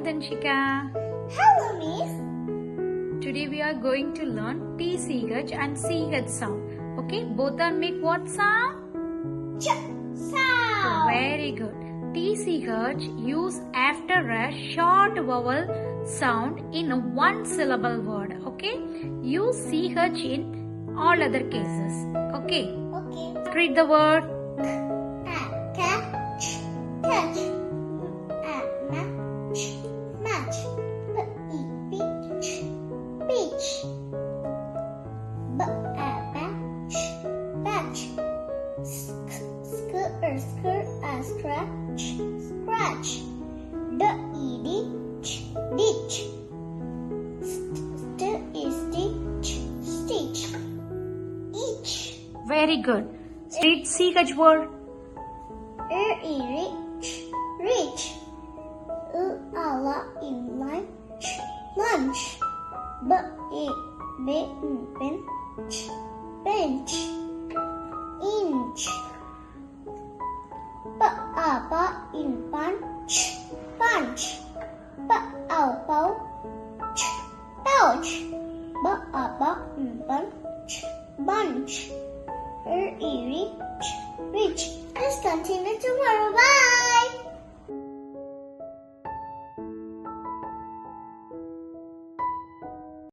Danshika. Hello, Miss. Today we are going to learn TCH and CH sound. Okay, both are make what sound? Ch sound. Very good. TCH use after a short vowel sound in a one syllable word. Okay, use CH in all other cases. Okay. Okay. Read the word. Catch, catch. Match, match. Peach, peach. Batch, batch. Skirt, scratch, scratch. Ditch, ditch. Stitch, stitch. Each. Very good. Read CH word. Reach, reach. Lunch, lunch. Bench, bench. Inch. In punch, punch. Pouch, pouch. In bunch, bunch. Reach, reach. Let's continue tomorrow. Bye.